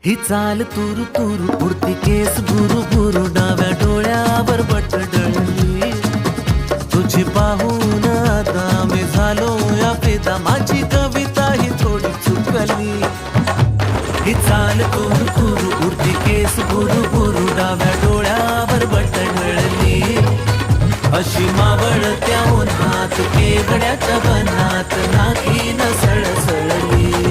ही चाल तुरु तुरु उडती केस बुरु बुरु डाव्या डोळ्यावर बटडळली तुझी पाहून आता मी झालो या फिदा माझी कविता ही थोडी चुकली ही चाल तुरु तुरु उडती केस बुरु बुरु डाव्या डोळ्यावर बटडळली अशी मावळत्या उन्हात केवड्याच्या बनात नाकी न सळसळली